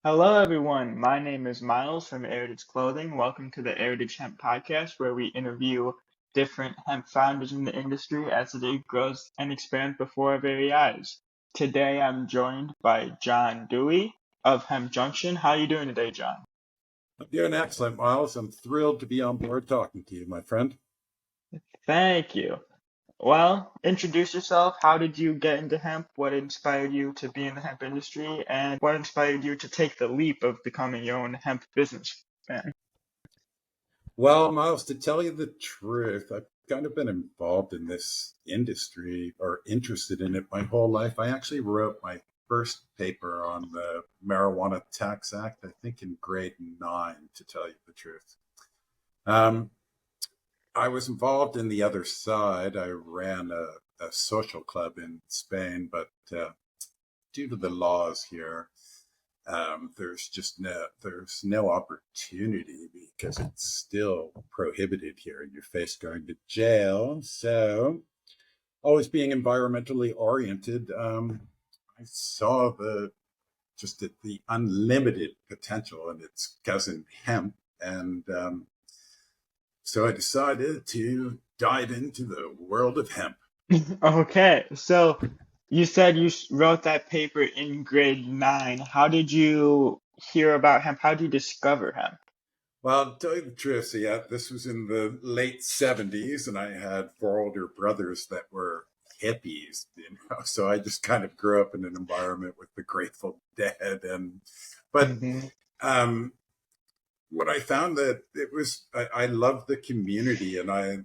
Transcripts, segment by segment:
Hello, everyone. My name is Miles from Heritage Clothing. Welcome to the Heritage Hemp Podcast, where we interview different hemp founders in the industry as it grows and expands before our very eyes. Today, I'm joined by John Dewey of HempJunction. How are you doing today, John? I'm doing excellent, Miles. I'm thrilled to be on board talking to you, my friend. Thank you. Well, introduce yourself. How did you get into hemp? What inspired you to be in the hemp industry? And what inspired you to take the leap of becoming your own hemp businessman? Well, Miles, to tell you the truth, I've kind of been involved in this industry or interested in it my whole life. I actually wrote my first paper on the Marijuana Tax Act, I think in grade 9, to tell you the truth. Um, I was involved in the other side. I ran a social club in Spain, but due to the laws here, there's no opportunity because it's still prohibited here. You face going to jail. So always being environmentally oriented, I saw the unlimited potential in its cousin hemp, and so I decided to dive into the world of hemp. Okay, so you said you wrote that paper in grade 9. How did you hear about hemp? How did you discover hemp? Well, to tell you the truth, so yeah, this was in the late 70s, and I had four older brothers that were hippies, So I just kind of grew up in an environment with the Grateful Dead, but Hmm. um, what I found that I loved the community, and I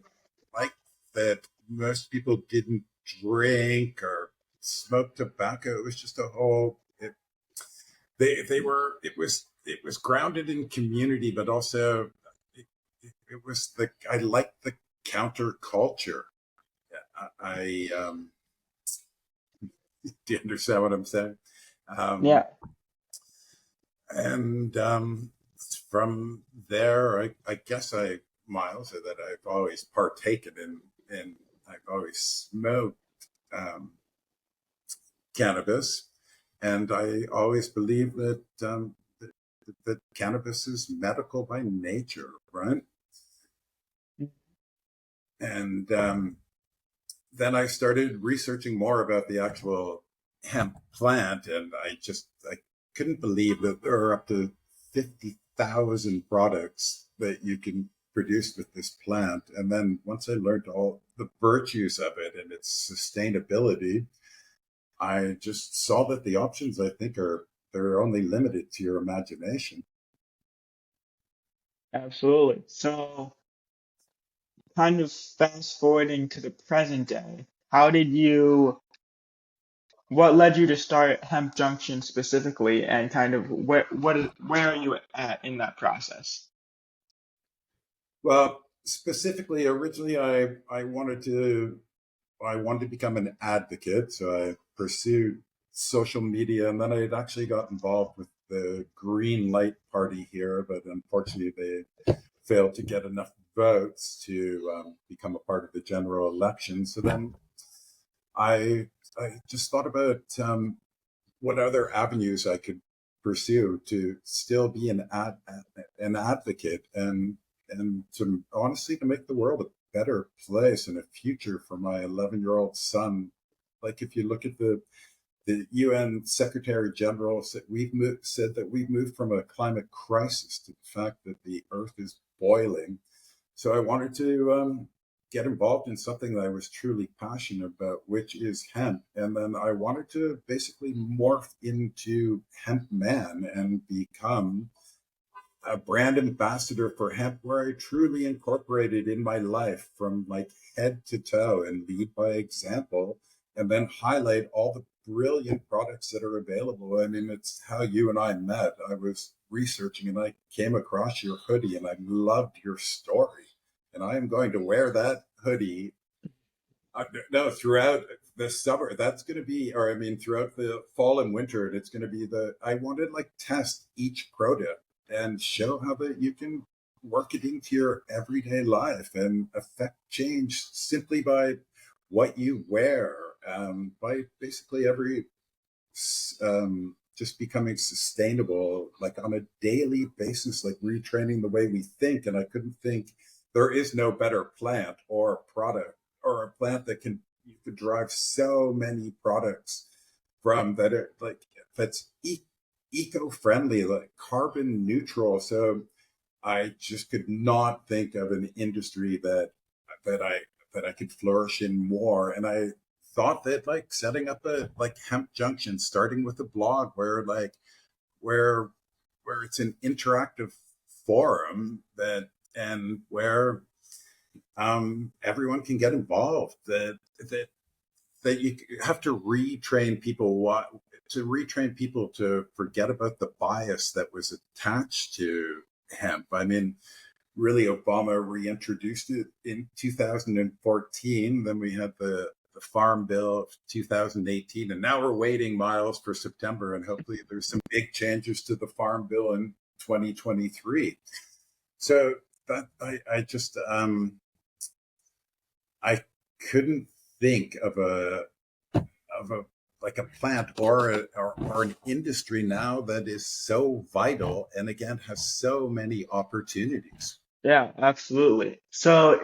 liked that most people didn't drink or smoke tobacco. It was just a whole. They were it was grounded in community, but also it was I liked the counterculture. I do you understand what I'm saying? Um, Yeah, and from there, I guess Miles, that I've always partaken in I've always smoked um, cannabis, and I always believe that cannabis is medical by nature, right? And then I started researching more about the actual hemp plant, and I couldn't believe that there are up to 50,000 products that you can produce with this plant. And then once I learned all the virtues of it and its sustainability, I just saw that the options, I think, are they're only limited to your imagination. absolutely. So, kind of fast forwarding to the present day, what led you to start Hemp Junction specifically, and kind of where are you at in that process? Well, specifically, originally, I wanted to become an advocate, so I pursued social media, and then I had actually got involved with the Green Light Party here, but unfortunately, they failed to get enough votes to become a part of the general election. So then I I just thought about what other avenues I could pursue to still be an advocate and to honestly to make the world a better place and a future for my 11-year-old son. Like if you look at the UN Secretary General said that we've moved from a climate crisis to the fact that the Earth is boiling. So I wanted to get involved in something that I was truly passionate about, which is hemp. And then I wanted to basically morph into Hemp Man and become a brand ambassador for hemp, where I truly incorporated in my life from like head to toe and lead by example, and then highlight all the brilliant products that are available. I mean, it's how you and I met. I was researching and I came across your hoodie and I loved your story. And I am going to wear that hoodie no, throughout the summer. That's going to be, or I mean, throughout the fall and winter. And it's going to be I want to like test each product and show how that you can work it into your everyday life and affect change simply by what you wear, by basically every just becoming sustainable, like on a daily basis, like retraining the way we think. And I couldn't think there is no better plant or product or a plant that you could drive so many products from that are like that's eco-friendly, like carbon neutral. So I just could not think of an industry that I that I could flourish in more. And I thought that like setting up a like HempJunction, starting with a blog where where it's an interactive forum that and where everyone can get involved. That you have to retrain people to forget about the bias that was attached to hemp. I mean, really, Obama reintroduced it in 2014. Then we had the Farm Bill of 2018, and now we're waiting, Miles, for September, and hopefully there's some big changes to the Farm Bill in 2023. So that I just I couldn't think of a like a plant or an industry now that is so vital and again has so many opportunities. Yeah, absolutely. So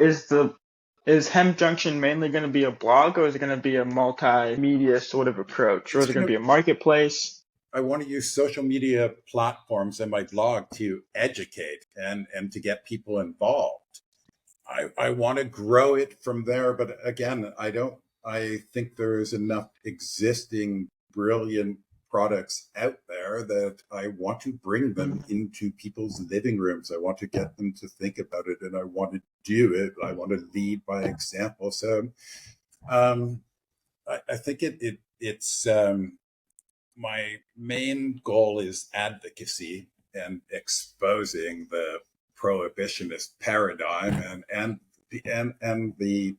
is Hemp Junction mainly going to be a blog, or is it going to be a multimedia sort of approach, or It's is it going gonna to be a marketplace? I want to use social media platforms and my blog to educate and to get people involved. I want to grow it from there, but again, I think there is enough existing brilliant products out there that I want to bring them into people's living rooms. I want to get them to think about it, and I want to do it. I want to lead by example. So um, I think it's my main goal is advocacy and exposing the prohibitionist paradigm and the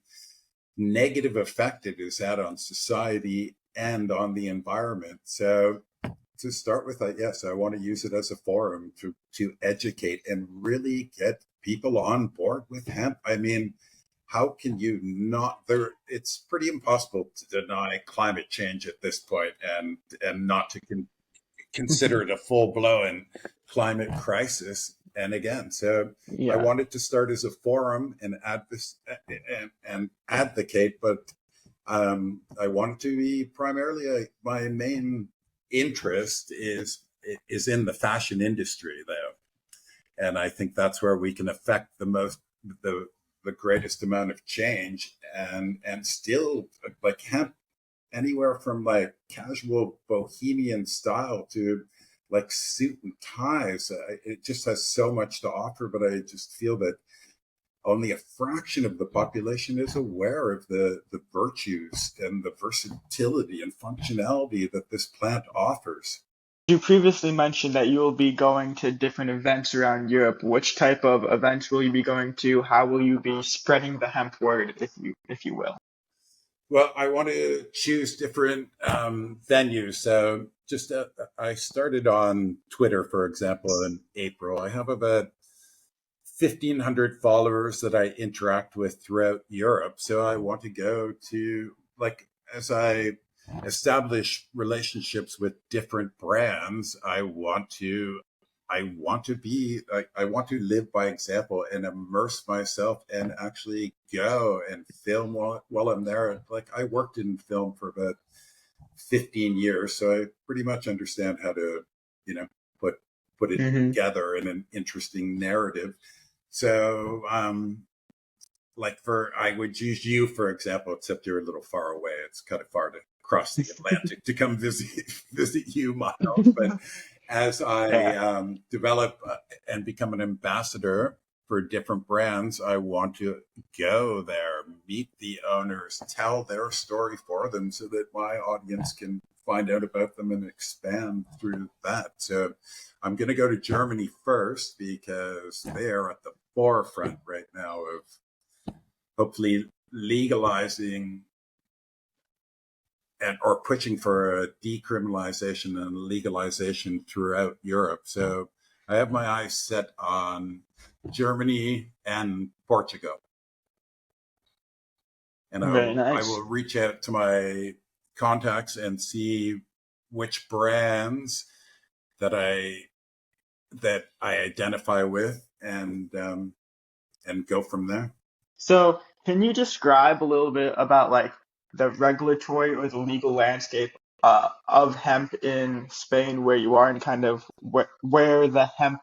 negative effect it has had on society and on the environment. So to start with, yes, I want to use it as a forum to educate and really get people on board with hemp. I mean, how can you not there? It's pretty impossible to deny climate change at this point and not to consider it a full-blown climate crisis. And again, so I Yeah. wanted to start as a forum and advocate, but I wanted to be primarily my main interest is in the fashion industry, though, and I think that's where we can affect the the greatest amount of change and still like hemp anywhere from like casual bohemian style to like suit and ties. It just has so much to offer, but I just feel that only a fraction of the population is aware of the virtues and the versatility and functionality that this plant offers. You previously mentioned that you will be going to different events around Europe. Which type of events will you be going to? How will you be spreading the hemp word, if you will? Well, I want to choose different venues. So just I started on Twitter, for example, in April. I have about 1,500 followers that I interact with throughout Europe. So I want to go to, like, as I establish relationships with different brands, I want to live by example and immerse myself and actually go and film while I'm there. Like I worked in film for about 15 years, so I pretty much understand how to, you know, put it Hmm. together in an interesting narrative. So, like I would use you, for example, except you're a little far away. It's kind of far to cross the Atlantic to come visit you, Miles. But as I Yeah. develop and become an ambassador for different brands, I want to go there, meet the owners, tell their story for them so that my audience can find out about them and expand through that. So I'm going to go to Germany first because they are at the forefront right now of hopefully legalizing and or pushing for a decriminalization and legalization throughout Europe. So I have my eyes set on Germany and Portugal. And Very I will nice. reach out to my contacts and see which brands that I identify with, and go from there. So, can you describe a little bit about like the regulatory or the legal landscape of hemp in Spain where you are and kind of where the hemp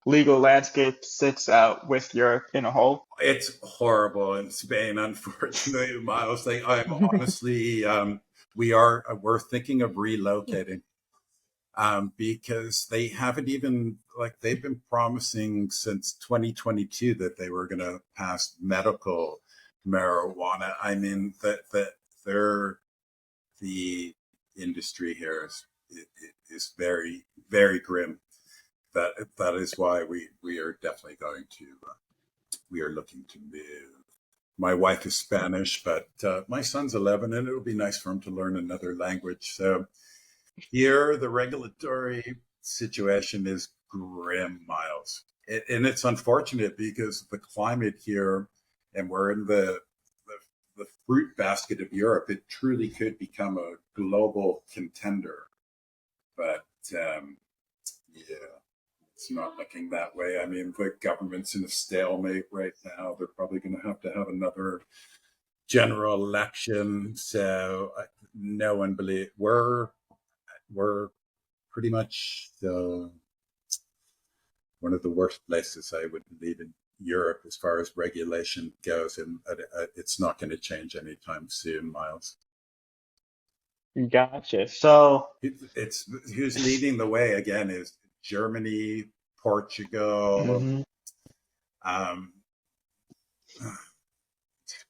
legal landscape sits out with Europe in a whole? It's horrible in Spain, unfortunately, Miles. I'm honestly, we're thinking of relocating, because they haven't even, like, they've been promising since 2022 that they were going to pass medical marijuana. I mean, that they're the industry here is very, very grim. That is why we are definitely going to we are looking to move. My wife is Spanish, but my son's 11, and it'll be nice for him to learn another language. So here, the regulatory situation is grim, Miles. And it's unfortunate because the climate here, and we're in the fruit basket of Europe, it truly could become a global contender. But yeah, it's not looking that way. I mean, the government's in a stalemate right now. They're probably going to have another general election. So no one believes we're pretty much one of the worst places, I would believe, in Europe as far as regulation goes, and it's not going to change anytime soon, Miles. Gotcha. So, It's who's leading the way again is Germany, Portugal, mhm, um,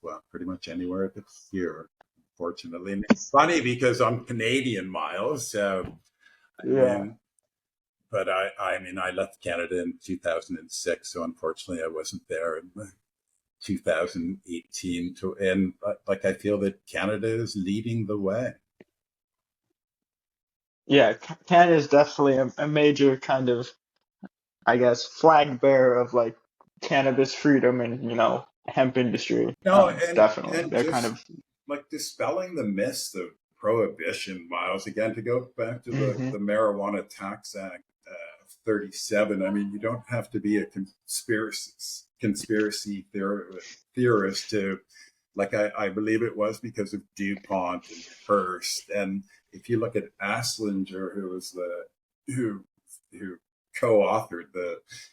well, pretty much anywhere but here, unfortunately. And it's funny because I'm Canadian, Miles. So I yeah. mean, but I mean, I left Canada in 2006, so unfortunately, I wasn't there in 2018. And like, I feel that Canada is leading the way. Yeah, Canada is definitely a major kind of, I guess, flag bearer of like cannabis freedom and, hemp industry. No, Definitely. and They're kind just of, like dispelling the myths of prohibition, Miles. Again, to go back to hmm the Marijuana Tax Act of 37. I mean, you don't have to be a conspiracy theorist to, like, I believe it was because of DuPont and Hearst. And if you look at Aslinger, who who co-authored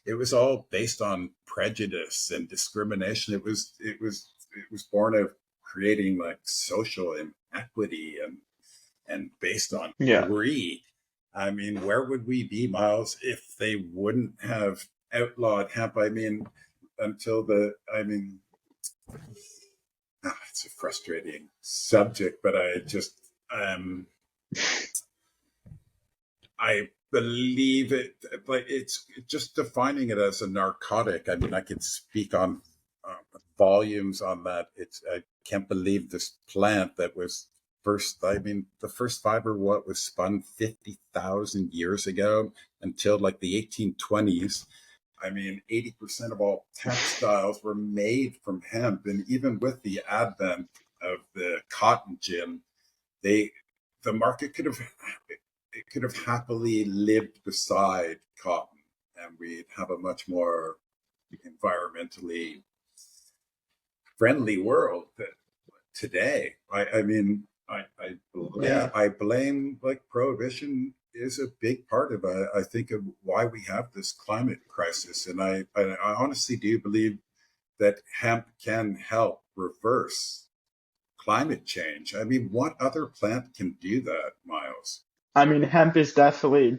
it was all based on prejudice and discrimination. It was born of creating like social inequity and based on yeah. greed. I mean, where would we be, Miles, if they wouldn't have outlawed hemp? I mean, until I mean, it's a frustrating subject, but um, I believe it, but it's just defining it as a narcotic. I mean, I can speak on volumes on that. I can't believe this plant that was first. I mean, the first fiber what was spun 50,000 years ago until like the 1820s. I mean, 80% of all textiles were made from hemp, and even with the advent of the cotton gin, they the market could have happily lived beside cotton, and we'd have a much more environmentally friendly world today. I mean, Yeah. I blame like prohibition is a big part of I think of why we have this climate crisis, and I honestly do believe that hemp can help reverse climate change. I mean, what other plant can do that, Miles? I mean, hemp is definitely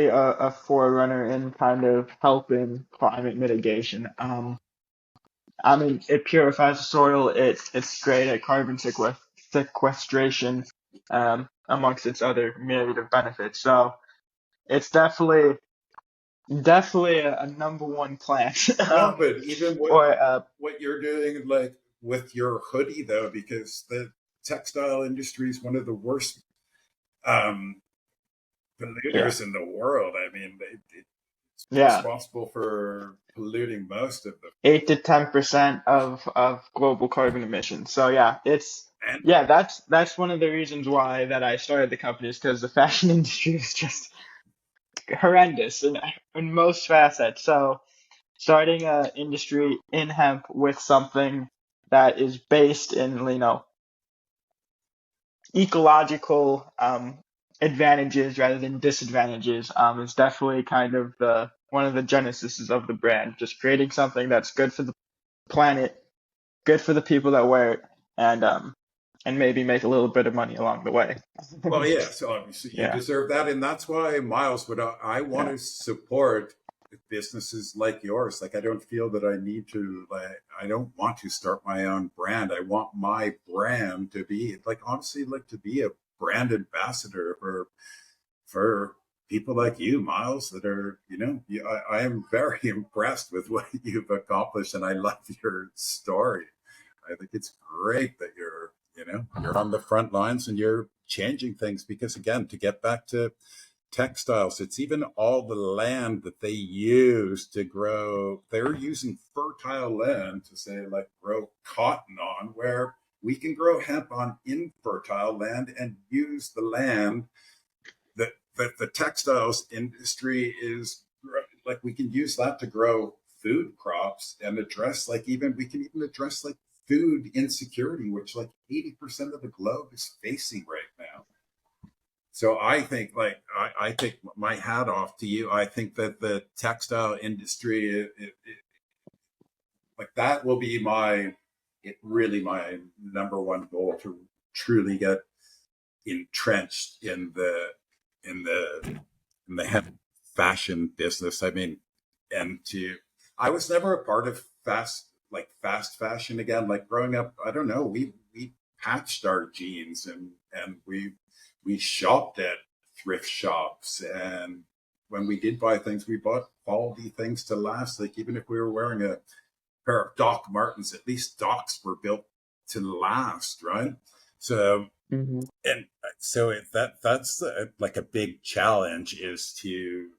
a forerunner in kind of helping climate mitigation. I mean, it purifies the soil. It's great at carbon sequestration, amongst its other myriad of benefits. So it's definitely a number one plant. No, but even Or what you're doing, like with your hoodie, though, because the textile industry is one of the worst um, yeah, polluters in the world. I mean, it's yeah, responsible for polluting most of the, 8 to 10% of global carbon emissions. So yeah, And Yeah, that's one of the reasons why that I started the company is because the fashion industry is just horrendous in most facets. So starting a industry in hemp with something that is based in, ecological advantages rather than disadvantages is definitely kind of the one of the genesis of the brand. Just creating something that's good for the planet, good for the people that wear it, and maybe make a little bit of money along the way. well, yeah, so obviously you Yeah, deserve that. And that's why, Miles, what I want yeah, to support businesses like yours. Like, I don't feel that I need to, I don't want to start my own brand. I want my brand to be, like, honestly, like to be a brand ambassador for people like you, Miles, that are, I am very impressed with what you've accomplished, and I love your story. I think it's great that you're on the front lines and you're changing things, because again, to get back to textiles, it's even all the land that they use to grow. They're using fertile land to say, like, grow cotton on, where we can grow hemp on infertile land and use the land that the textiles industry is, like, we can use that to grow food crops and address, like, even we can even address like food insecurity, which like 80% of the globe is facing right now. So I think, like, I take my hat off to you. I think that the textile industry, like, that will be really my number one goal, to truly get entrenched in the in the hemp fashion business. I mean, and to I was never a part of fast fashion. Again, like, growing up, I don't know, we patched our jeans, and we shopped at thrift shops, and when we did buy things, we bought quality things to last. Like, even if we were wearing a pair of Doc Martens, at least Docs were built to last, right? So, hmm and so that's like a big challenge, is to,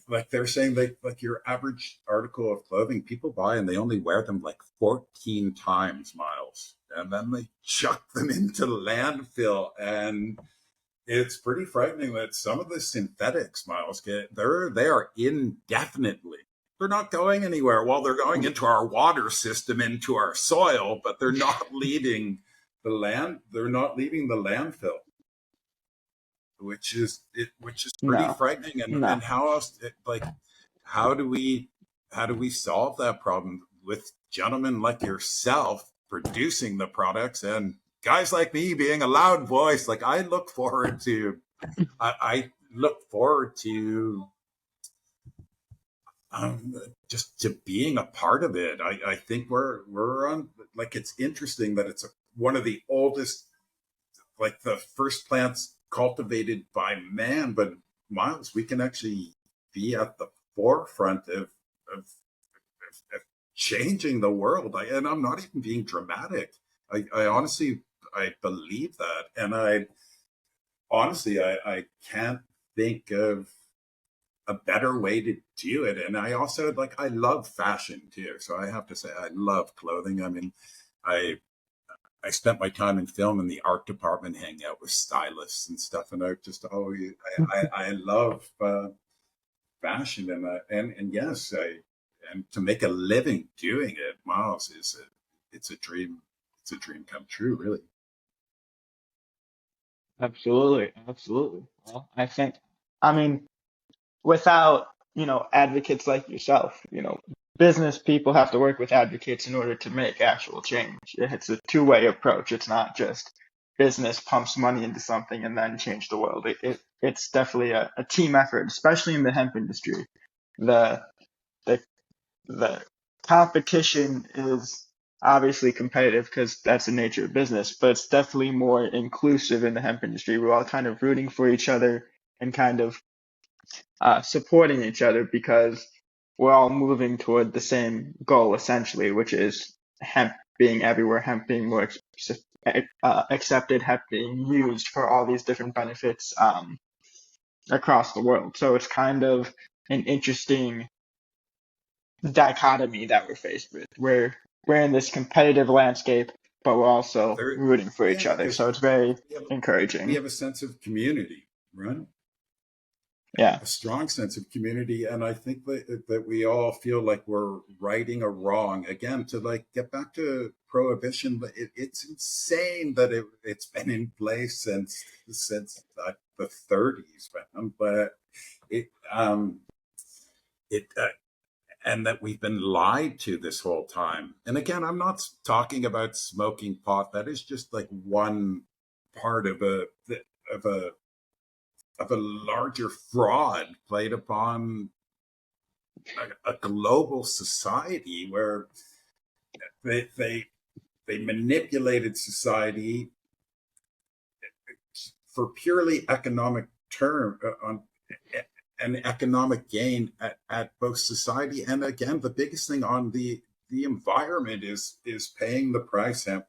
like, they're saying, like your average article of clothing people buy and they only wear them like 14 times, Miles, and then they chuck them into landfill. And it's pretty frightening that some of the synthetics, Miles, they are indefinitely, they're not going anywhere. Well, they're going into our water system, into our soil, but they're not leaving they're not leaving the landfill, which is pretty no, frightening. And no. how else, like, how do we solve that problem with gentlemen like yourself producing the products, and guys like me being a loud voice? Like, I look forward to just to being a part of it. I think we're on, like, it's interesting that it's one of the oldest, like, the first plants cultivated by man. But, Miles, we can actually be at the forefront of changing the world. And I'm not even being dramatic. I honestly, I believe that. And I can't think of a better way to do it. And I also, like, I love fashion too. So I have to say, I love clothing. I mean, I I spent my time in film in the art department, hanging out with stylists and stuff, and I just I love fashion, and yes, and to make a living doing it, Miles, it's a dream. It's a dream come true, really. Absolutely, absolutely. Well, I mean, without, advocates like yourself, business people have to work with advocates in order to make actual change. It's a two-way approach. It's not just business pumps money into something and then change the world. It's definitely a team effort, especially in the hemp industry. The the the competition is obviously competitive because that's the nature of business, but it's definitely more inclusive in the hemp industry. We're all kind of rooting for each other and kind of supporting each other because we're all moving toward the same goal essentially, which is hemp being everywhere, hemp being more accepted, hemp being used for all these different benefits across the world. So it's kind of an interesting dichotomy that we're faced with. We're in this competitive landscape, but we're also There, rooting for each yeah, other. because So it's very we have, we encouraging. have a sense of community, right? Yeah, A strong sense of community, and I think that we all feel like we're righting a wrong. Again, to like get back to prohibition, but it's insane that it's been in place since the 30s, but it it and that we've been lied to this whole time. And again, I'm not talking about smoking pot. That is just like one part of a of a larger fraud played upon a global society where they they they manipulated society for purely economic term on an economic gain at both society and again the biggest thing on the environment is paying the price. Hemp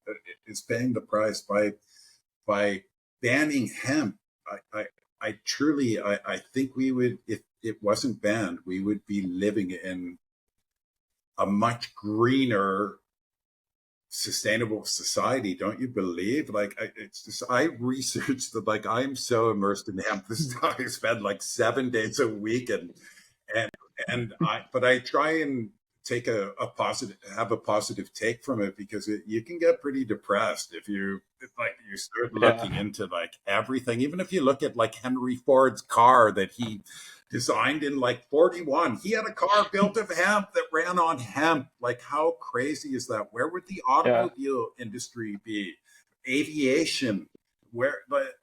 is paying the price by banning hemp. I, I I truly I think we would, if it wasn't banned, we would be living in a much greener, sustainable society. Don't you believe? Like, it's just, I researched that, like, I'm so immersed in hemp. This I spend like 7 days a week, and but I try and take a positive, have a positive take from it, because you can get pretty depressed if like you start looking yeah, into like everything. Even if you look at like Henry Ford's car that he designed in like 41, he had a car built of hemp that ran on hemp. Like, how crazy is that? Where would the yeah, automobile industry be? Aviation, where? But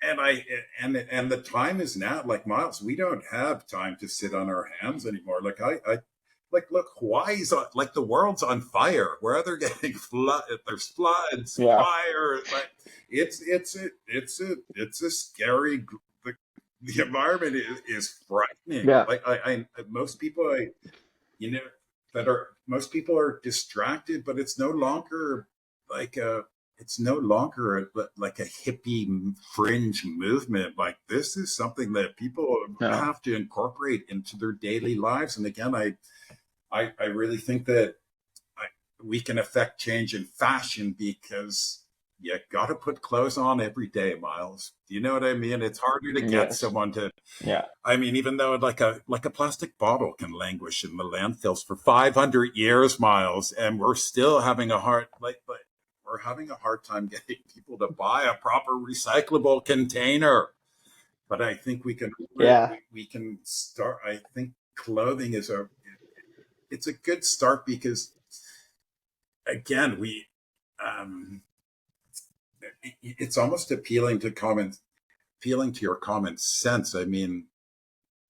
and I and the time is now. Like, Miles, we don't have time to sit on our hands anymore. Like, I like, look, Hawaii's on, like, the world's on fire. Where they're getting flood, there's floods, yeah, fire. Like, it's a scary. The environment is frightening. yeah, Like, I most people you know that are most people are distracted, but it's no longer like a it's no longer like a hippie fringe movement. Like, this is something that people no, have to incorporate into their daily lives. And again, I really think that I, we can affect change in fashion, because you got to put clothes on every day, Miles. Do you know what I mean? It's harder to get yes, someone to. yeah, I mean, even though like a plastic bottle can languish in the landfills for 500 years, Miles, and we're still having a hard we're having a hard time getting people to buy a proper recyclable container. But I think yeah, we can start. I think clothing is a it's a good start, because again we um, it's almost appealing to your common sense. I mean,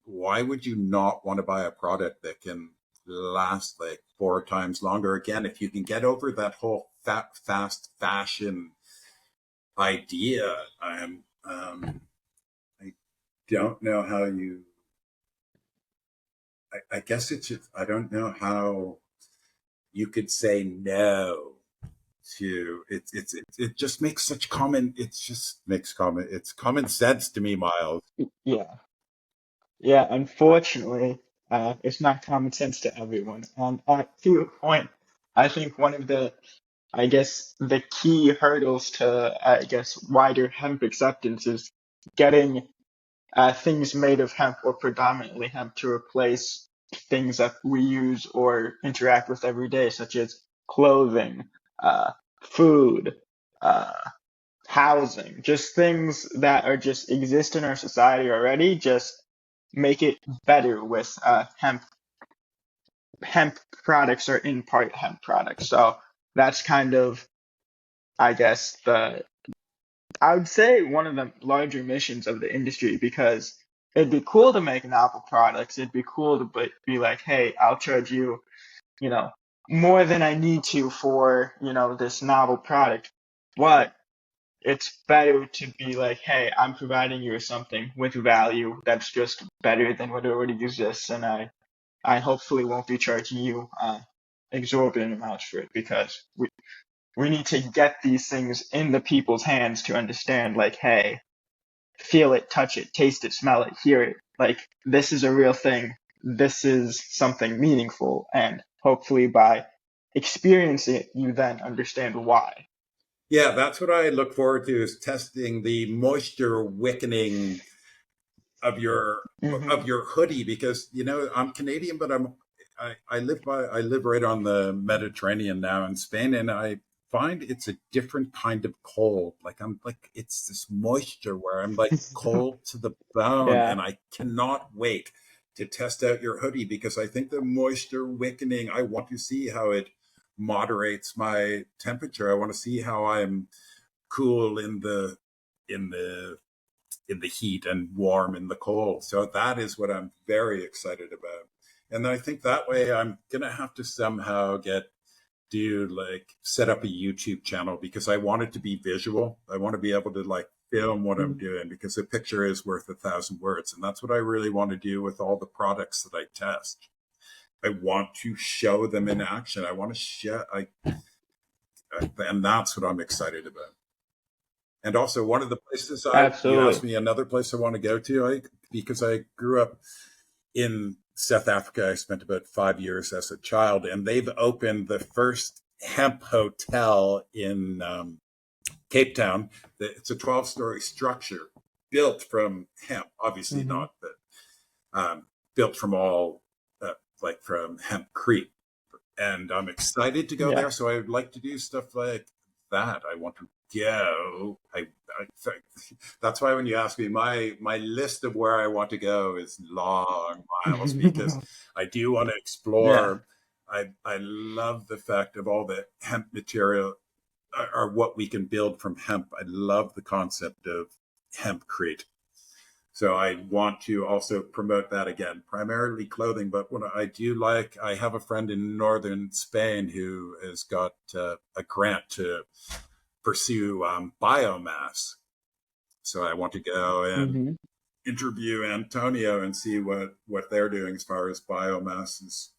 why would you not want to buy a product that can last like 4 times longer? Again, if you can get over that whole fast fashion idea, I don't know how you. I guess it's just, I don't know how you could say no to it. It just makes such common. It just makes common. It's common sense to me, Miles. yeah, yeah. Unfortunately, it's not common sense to everyone. And to your point, I think one of the, I guess, the key hurdles to, I guess, wider hemp acceptance is getting things made of hemp or predominantly hemp to replace things that we use or interact with every day, such as clothing, food, uh, housing, just things that are just exist in our society already, just make it better with hemp products or in part hemp products. So that's kind of, I guess, the I would say one of the larger missions of the industry, because it'd be cool to make novel products. It'd be cool to be like, hey, I'll charge you, you know, more than I need to for, this novel product. But it's better to be like, hey, I'm providing you with something with value that's just better than what already exists, and I hopefully won't be charging you exorbitant amounts for it, because we need to get these things in the people's hands to understand, like, hey, feel it, touch it, taste it, smell it, hear it. Like, this is a real thing. This is something meaningful. And hopefully by experience it, you then understand why. Yeah, that's what I look forward to, is testing the moisture wickening of your Hmm. hoodie, because I'm Canadian, but I live right on the Mediterranean now in Spain, and I find it's a different kind of cold. Like I'm like it's this moisture where I'm like cold to the bone, Yeah. and I cannot wait to test out your hoodie, because I think the moisture wickening, I want to see how it moderates my temperature. I want to see how I'm cool in the in the heat and warm in the cold. So that is what I'm very excited about. And I think that way I'm gonna have to somehow set up a YouTube channel, because I want it to be visual. I want to be able to like film what I'm Mhm. doing, because a picture is worth 1,000 words. And that's what I really want to do with all the products that I test. I want to show them in action. I want to show, and that's what I'm excited about. And also, one of the places you asked Absolutely. me another place I want to go to, because I grew up in South Africa. I spent about 5 years as a child, and they've opened the first hemp hotel in Cape Town. It's a 12-story structure built from hemp, obviously Hmm. not, but built from all, like from hempcrete. And I'm excited to go Yeah. there. So I would like to do stuff like that. I want to go. That's why when you ask me, my list of where I want to go is long, miles, because I do want to Yeah. explore. I love the fact of all the hemp material, or what we can build from hemp. I love the concept of hempcrete. So I want to also promote that again, primarily clothing. But what I do like, I have a friend in northern Spain who has got a grant to pursue biomass. So I want to go and Hmm. interview Antonio and see what they're doing as far as biomass is,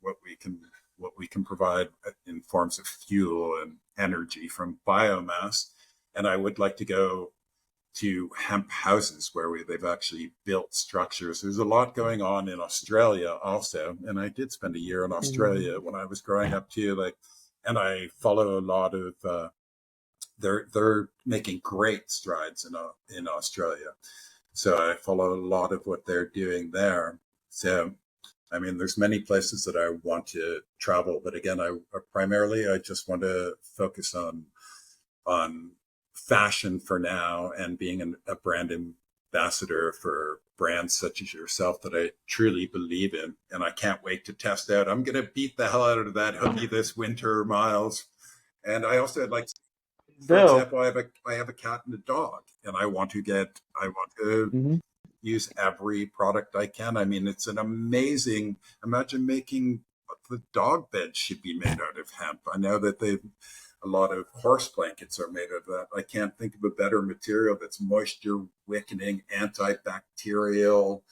what we can what we can provide in forms of fuel and energy from biomass. And I would like to go to hemp houses where they've actually built structures. There's a lot going on in Australia also, and I did spend a year in Hmm. Australia when I was growing up too. And I follow a lot of. They're making great strides in Australia, so I follow a lot of what they're doing there. So I mean, there's many places that I want to travel, but again, I just want to focus on fashion for now, and being a brand ambassador for brands such as yourself that I truly believe in. And I can't wait to test out. I'm going to beat the hell out of that hoodie this winter, Miles. And I also like, for Bill. example, I have a cat and a dog, and I want to Hmm. use every product I can. I mean, it's an amazing, imagine making the dog bed should be made out of hemp. I know that a lot of horse blankets are made of that. I can't think of a better material that's moisture wickening, antibacterial.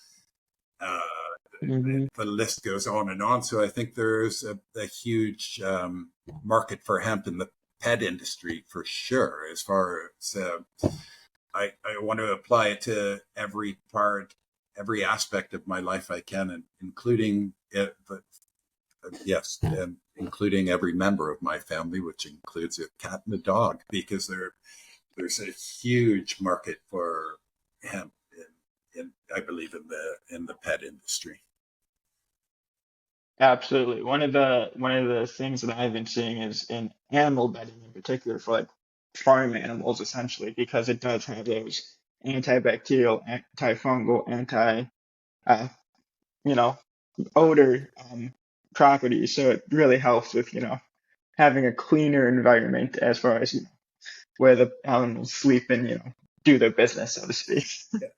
Uh, Hmm. the list goes on and on. So I think there's a huge market for hemp in the pet industry for sure. As far as I want to apply it to every aspect of my life I can, and including it, but yes, and including every member of my family, which includes a cat and a dog, because there's a huge market for hemp I believe in the pet industry. Absolutely. One of the things that I've been seeing is in animal bedding in particular for like farm animals essentially because it does have those antibacterial, antifungal, anti uh, you know, odor properties. So it really helps with, having a cleaner environment as far as, where the animals sleep and, do their business, so to speak.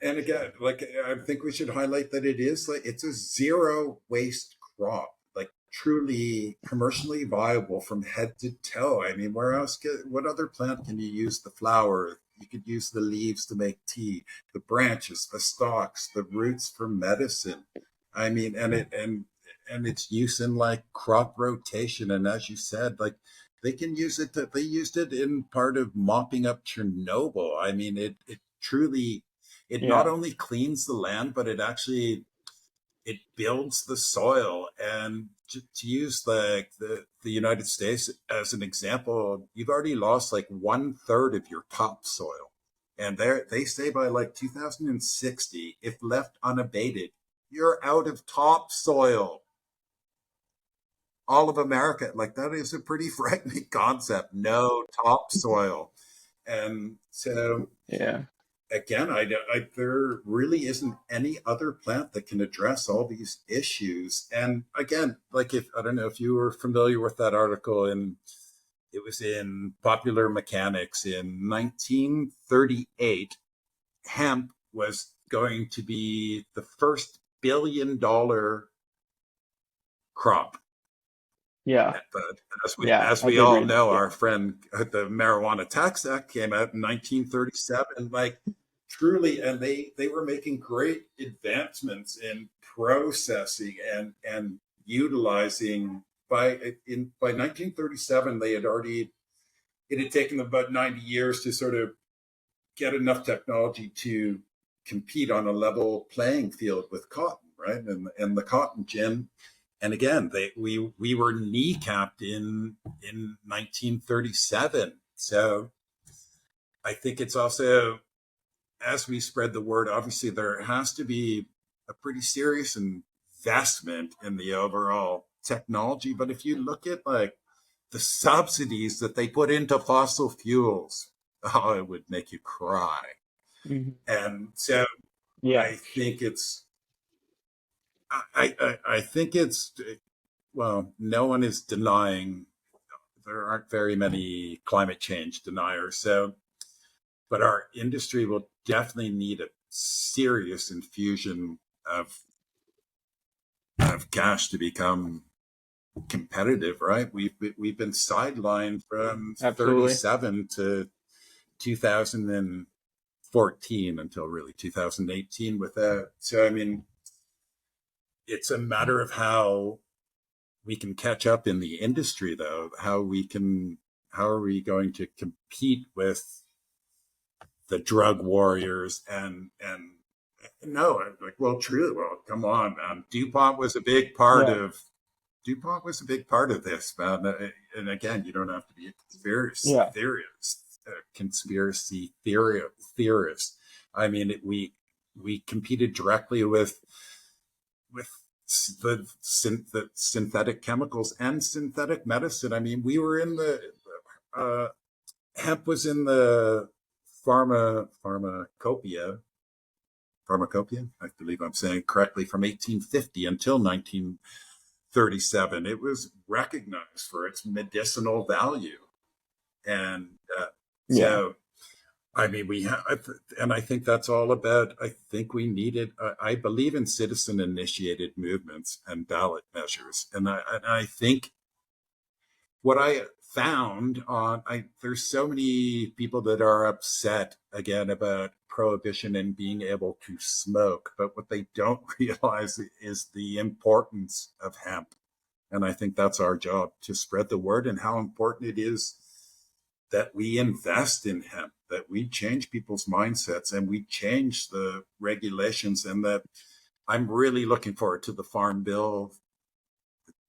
And again, like I think we should highlight that it's a zero waste crop, like truly commercially viable from head to toe. I mean, what other plant can you use the flower? You could use the leaves to make tea, the branches, the stalks, the roots for medicine. I mean, and its use in like crop rotation. And as you said, like they used it in part of mopping up Chernobyl. I mean, it truly, it not Yeah. only cleans the land, but it actually it builds the soil. And to use like the United States as an example, you've already lost like 1/3 of your topsoil. And they say by like 2060, if left unabated, you're out of topsoil. All of America, like that is a pretty frightening concept. No topsoil. And so Yeah. again, there really isn't any other plant that can address all these issues. And again, like if I don't know if you were familiar with that article, and it was in Popular Mechanics in 1938. Hemp was going to be the first $1 billion crop. Yeah. But Yeah. as I we did all read that. know, Yeah. our friend, the Marijuana Tax Act came out in 1937. Like truly, and they were making great advancements in processing and utilizing. By 1937, they had already, it had taken them about 90 years to sort of get enough technology to compete on a level playing field with cotton, right? And the cotton gin. And again, we were kneecapped in 1937. So I think it's also, as we spread the word, obviously there has to be a pretty serious investment in the overall technology. But if you look at like the subsidies that they put into fossil fuels, oh, it would make you cry. Hmm. And so Yeah. I think it's, I think it's, well, no one is denying, there aren't very many climate change deniers. So, but our industry will definitely need a serious infusion of, of cash to become competitive, right? We've been sidelined from Absolutely. 37 to 2014 until really 2018 with that. So, I mean, it's a matter of how we can catch up in the industry, though. How are we going to compete with the drug warriors and no, like, well, true. Well, come on, man. Yeah. DuPont was a big part of this, man. And again, you don't have to be a Yeah. conspiracy theorist. I mean, we competed directly with the synthetic chemicals and synthetic medicine. I mean, we were in the uh, hemp was in the pharmacopoeia. I believe I'm saying correctly, from 1850 until 1937. It was recognized for its medicinal value, and Yeah. so I mean, we have, and I think that's all about. I think we needed. I believe in citizen-initiated movements and ballot measures, and I think what I found on, there's so many people that are upset again about prohibition and being able to smoke, but what they don't realize is the importance of hemp, and I think that's our job to spread the word and how important it is that we invest in hemp, that we change people's mindsets and we change the regulations. And that I'm really looking forward to the Farm Bill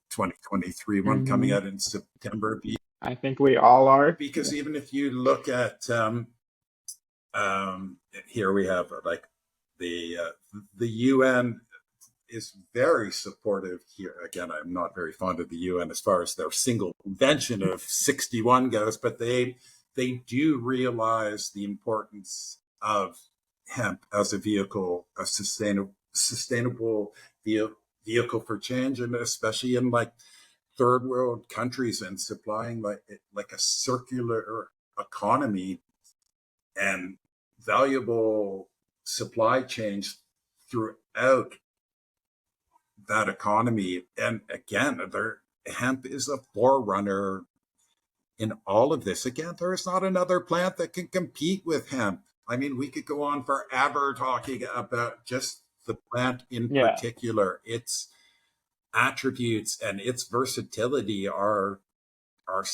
2023 one coming Hmm. out in September. I think we all are. Because Yeah. even if you look at, here we have like the UN is very supportive here. Again, I'm not very fond of the UN as far as their single convention of 61 goes, but they do realize the importance of hemp as a vehicle, a sustainable vehicle for change, and especially in like third world countries and supplying like a circular economy and valuable supply chains throughout that economy. And again, hemp is a forerunner in all of this. Again, there is not another plant that can compete with hemp. I mean, we could go on forever talking about just the plant in Yeah. particular. Its attributes and its versatility are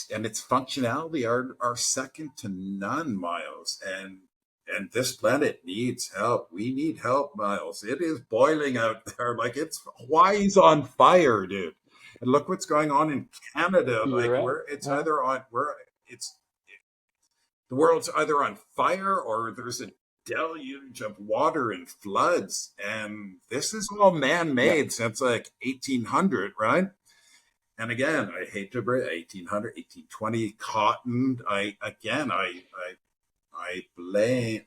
and its functionality are second to none, Miles. And and this planet needs help. We need help, Miles. It is boiling out there. Like, it's Hawaii's on fire, dude. And look what's going on in Canada. You're Like, right. Yeah. it's the world's either on fire or there's a deluge of water and floods. And this is all Yeah. man-made since like 1800, right? And again, I hate to bring 1800, 1820 cotton. I blame.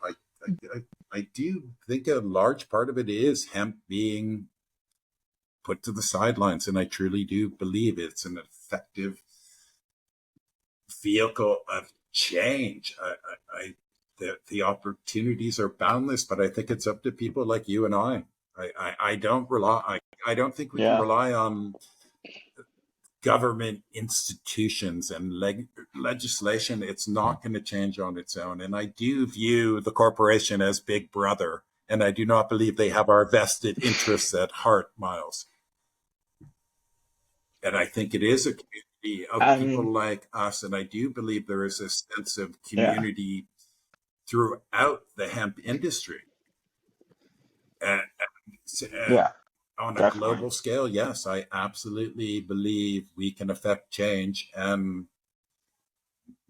I do think a large part of it is hemp being put to the sidelines, and I truly do believe it's an effective vehicle of change. The opportunities are boundless, but I think it's up to people like you and I. I don't rely. I don't think we can Yeah. rely on government institutions and legislation. It's not going to change on its own. And I do view the corporation as big brother. And I do not believe they have our vested interests at heart, Miles. And I think it is a community of I people mean, like us. And I do believe there is a sense of yeah. community throughout the hemp industry. And, and Yeah. on a Definitely. global scale, yes, I absolutely believe we can affect change and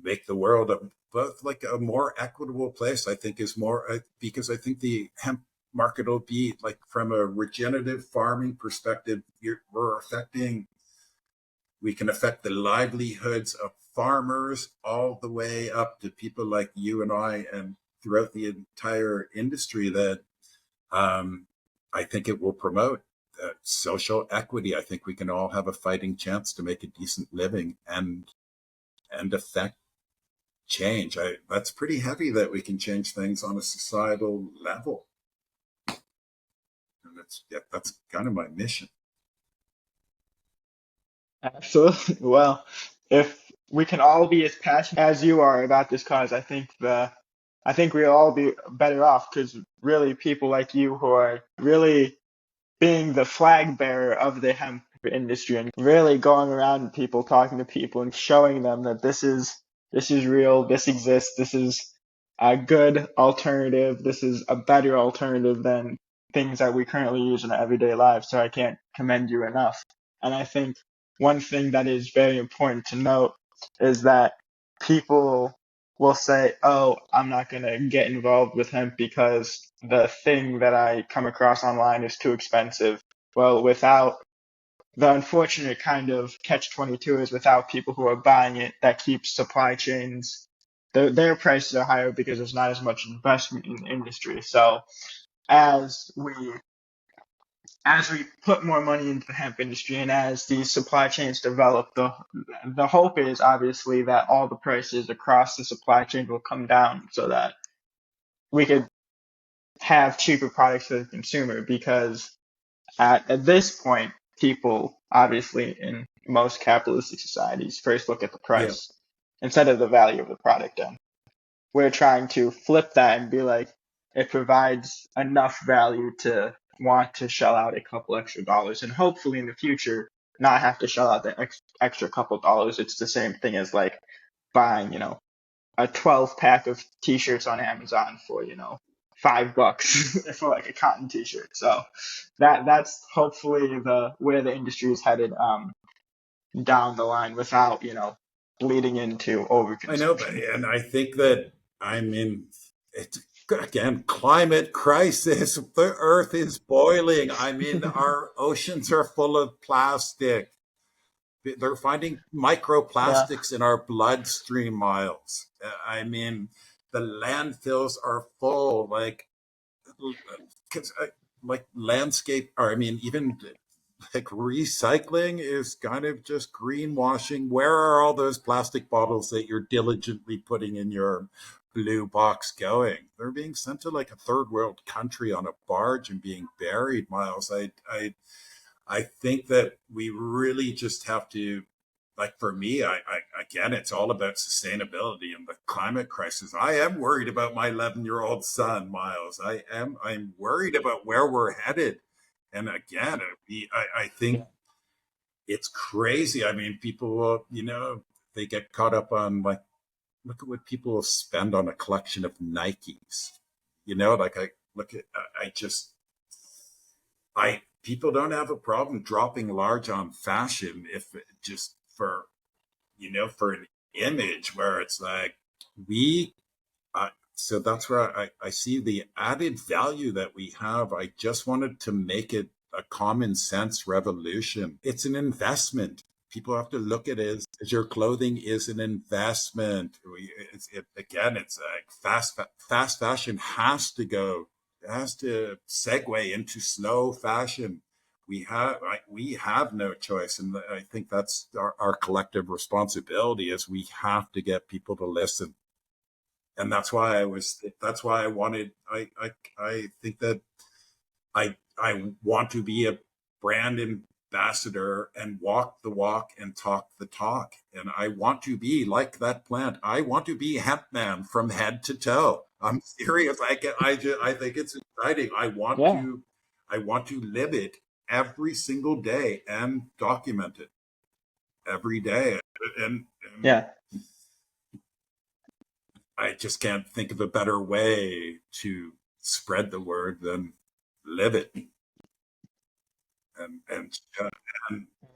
make the world both like a more equitable place. I think is more because I think the hemp market will be like, from a regenerative farming perspective, we can affect the livelihoods of farmers all the way up to people like you and I, and throughout the entire industry that I think it will promote social equity. I think we can all have a fighting chance to make a decent living and affect change. That's pretty heavy that we can change things on a societal level, and that's kind of my mission. Absolutely. Well, if we can all be as passionate as you are about this cause, I think we'll all be better off because really people like you who are really being the flag bearer of the hemp industry and really going around to people, talking to people and showing them that this is real, this exists, this is a good alternative, this is a better alternative than things that we currently use in our everyday lives. So I can't commend you enough. And I think one thing that is very important to note is that people will say, "Oh, I'm not going to get involved with hemp because the thing that I come across online is too expensive." Well, without the unfortunate kind of catch-22 is without people who are buying it, that keeps supply chains, their prices are higher because there's not as much investment in the industry. So as we as we put more money into the hemp industry and as these supply chains develop, the hope is obviously that all the prices across the supply chain will come down so that we could have cheaper products for the consumer because at this point, people obviously in most capitalistic societies first look at the Yeah, price instead of the value of the product. And we're trying to flip that and be like, it provides enough value to want to shell out a couple extra dollars and hopefully in the future not have to shell out the extra couple dollars. It's the same thing as like buying, a 12 pack of t-shirts on Amazon for, $5 for like a cotton t-shirt. So that's hopefully the where the industry is headed down the line without, bleeding into I know, but overconsumption. and I think that it's again climate crisis. The Earth is boiling. I mean, our oceans are full of plastic. They're finding Yeah, microplastics in our bloodstream, Miles. I mean, the landfills are full. Like landscape, or I mean, even like recycling is kind of just greenwashing. Where are all those plastic bottles that you're diligently putting in your blue box going? They're being sent to like a third world country on a barge and being buried, Miles. I think that we really just have to, like, for me, again, it's all about sustainability and the climate crisis. I am worried about my 11-year-old son, Miles. I'm worried about where we're headed. And again, I think yeah, it's crazy. I mean, people will, they get caught up on, like, look at what people will spend on a collection of Nikes. like I look at, I just, people don't have a problem dropping large on fashion if just for, for an image where it's like, we, so that's where I see the added value that we have. I just wanted to make it a common sense revolution. It's an investment. People have to look at it as your clothing is an investment. Again, it's like fast fashion has to segue into slow fashion. We have no choice, and I think that's our collective responsibility. Is we have to get people to listen, and that's why I wanted. I think that I want to be a brand ambassador and walk the walk and talk the talk. And I want to be like that plant. I want to be hemp man from head to toe. I'm serious. I think it's exciting. Yeah. I want to live it every single day and document it every day. And Yeah. I just can't think of a better way to spread the word than live it. And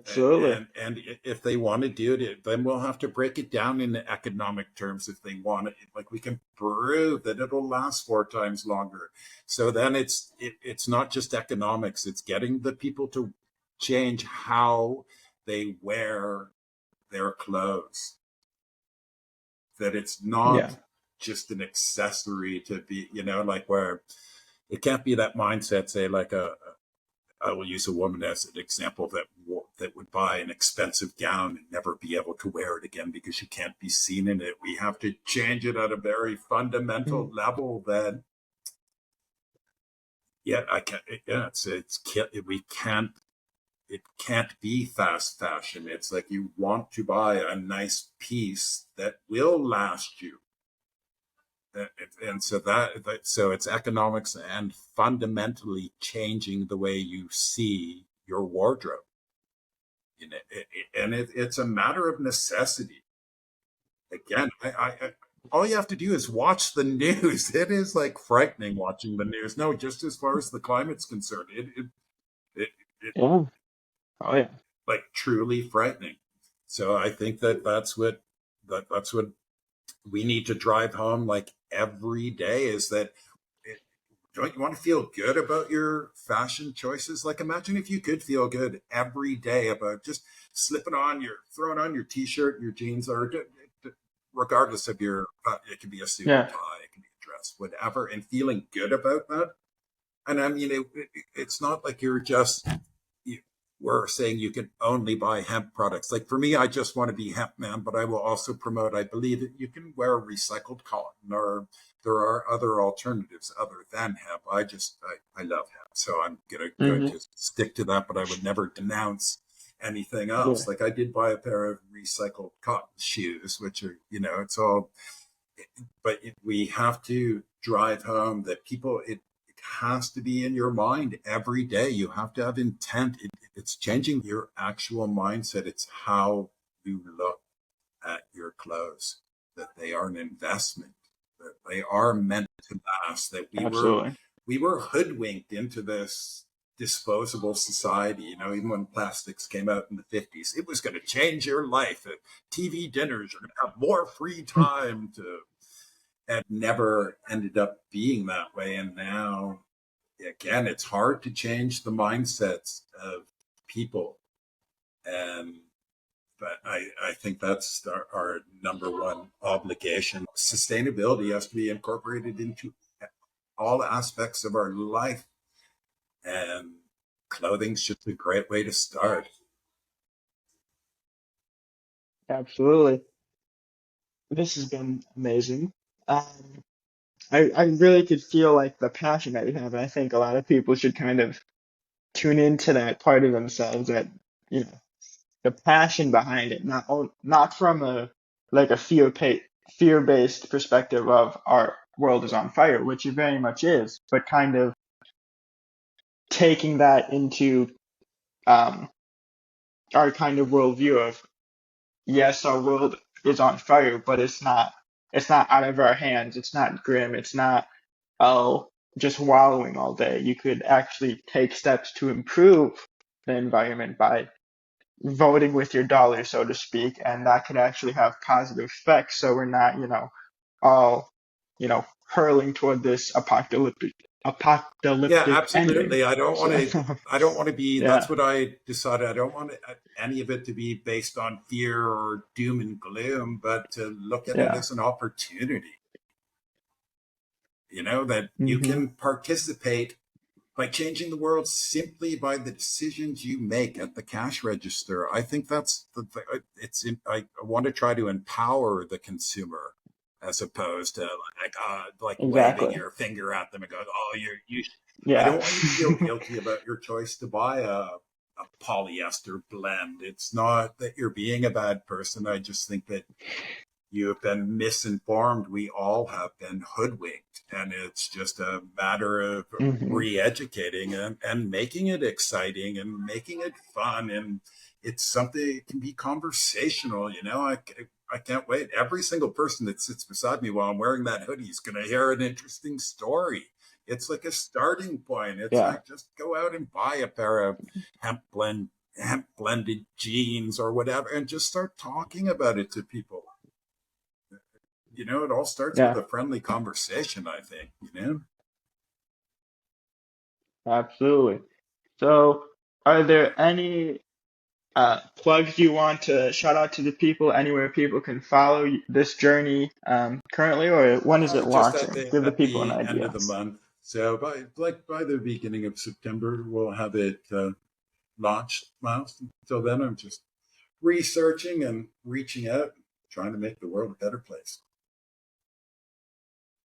Absolutely. and if they want to do it, then we'll have to break it down into economic terms. If they want it, like we can prove that it'll last 4 times longer. So then it's not just economics; it's getting the people to change how they wear their clothes. That it's Yeah. not just an accessory to be, like where it can't be that mindset. Say like I will use a woman as an example that would buy an expensive gown and never be able to wear it again because she can't be seen in it. We have to change it at a very fundamental Mm. level. That yeah, I can't. Yeah, we can't. It can't be fast fashion. It's like you want to buy a nice piece that will last you. And so it's economics and fundamentally changing the way you see your wardrobe. And it's a matter of necessity. Again, all you have to do is watch the news. It is like frightening watching the news. No, just as far as the climate's concerned, it, it Yeah. Oh yeah. like truly frightening. So I think that's what we need to drive home like every day is that don't you want to feel good about your fashion choices? Like imagine if you could feel good every day about just throwing on your t-shirt, your jeans, or regardless of it can be a suit and Yeah. tie, it can be a dress, whatever, and feeling good about that. And I mean, it's not like we're saying you can only buy hemp products. Like for me, I just want to be hemp man, but I will also promote, I believe that you can wear recycled cotton or there are other alternatives other than hemp. I love hemp. So I'm going Hmm. to stick to that, but I would never denounce anything else. Yeah. Like I did buy a pair of recycled cotton shoes, which are, it's all, but we have to drive home that it has to be in your mind every day. You have to have intent. It's changing your actual mindset. It's how you look at your clothes, that they are an investment, that they are meant to last, that Absolutely. we were hoodwinked into this disposable society. Even when plastics came out in the 50s, it was going to change your life. TV dinners, you're going to have more free time to, and never ended up being that way. And now, again, it's hard to change the mindsets of people. And but I think that's our number one obligation. Sustainability has to be incorporated into all aspects of our life, and clothing's just a great way to start. Absolutely. This has been amazing. Um, I really could feel like the passion that you have, and I think a lot of people should kind of tune into that part of themselves that, you know, the passion behind it, not from a like a fear-based perspective of our world is on fire, which it very much is, but kind of taking that into um, our kind of worldview of yes, our world is on fire, but it's not out of our hands. It's not grim. It's not. just wallowing all day. You could actually take steps to improve the environment by voting with your dollar, so to speak, and that could actually have positive effects. So we're not, all, hurling toward this Yeah, apocalyptic ending. absolutely. I don't want So, to. I don't want to be. That's yeah, what I decided. I don't want any of it to be based on fear or doom and gloom, but to look at it yeah, as an opportunity. That you hmm can participate by changing the world simply by the decisions you make at the cash register. I think that's I want to try to empower the consumer as opposed to like waving exactly. your finger at them and go, oh, you. I Yeah, don't want you to feel guilty about your choice to buy a polyester blend. It's not that you're being a bad person. I just think that you have been misinformed. We all have been hoodwinked. And it's just a matter of hmm re-educating and making it exciting and making it fun. And it's something, it can be conversational. I can't wait. Every single person that sits beside me while I'm wearing that hoodie is going to hear an interesting story. It's like a starting point. It's yeah, like just go out and buy a pair of hemp blended jeans or whatever, and just start talking about it to people. It all starts with yeah, a friendly conversation, I think. absolutely. So, are there any plugs you want to shout out to the people, anywhere people can follow this journey currently, or when is it Just at launching? the Give the at people an the end of idea. the month. So by the beginning of September, we'll have it launched, Miles. Until then, I'm just researching and reaching out, trying to make the world a better place.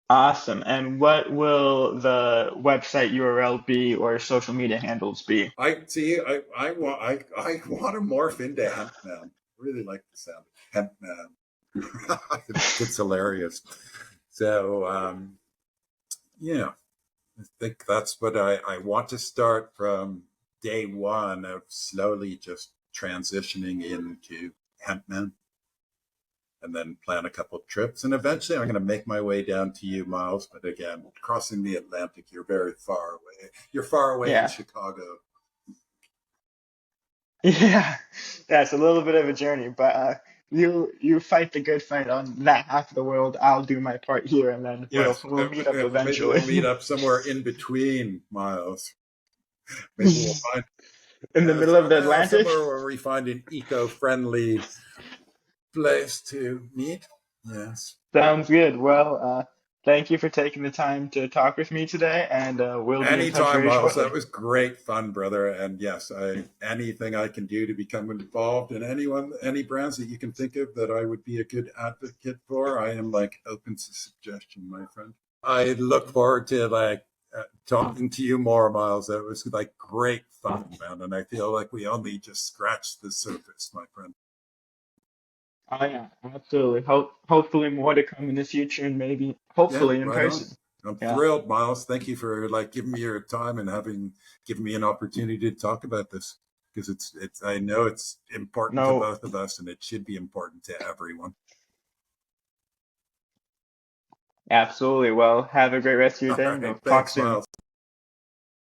Awesome. And what will the website URL be or social media handles be? I see. I want to morph into hemp man. I really like the sound of hemp man. It's hilarious. So yeah, I think that's what I want to start from day one of slowly just transitioning into hemp man, and then plan a couple of trips. And eventually I'm going to make my way down to you, Miles. But again, crossing the Atlantic, you're very far away. You're far away in Yeah. Chicago. Yeah. That's a little bit of a journey, but you fight the good fight on that half of the world. I'll do my part here, and then we'll Yes, we'll meet up maybe eventually. we'll meet up somewhere in between, Miles. Maybe we'll find In the middle of the Atlantic. somewhere where we find an eco-friendly place to meet. Yes. Sounds good. Well, thank you for taking the time to talk with me today, and we'll be in touch Anytime, very Miles. That shortly. was great fun, brother. And yes, anything I can do to become involved in any brands that you can think of that I would be a good advocate for, I am like open to suggestion, my friend. I look forward to talking to you more, Miles. That was like great fun, man. And I feel like we only just scratched the surface, my friend. Oh yeah, absolutely. Hopefully more to come in the future, and maybe Yeah, hopefully in right on. person. I'm Yeah. thrilled, Miles. Thank you for giving me your time and having given me an opportunity to talk about this, because it's I know it's important to No, both of us, and it should be important to everyone. absolutely. Well, have a great rest of your All day, and right. we'll talk Thanks, soon. Miles.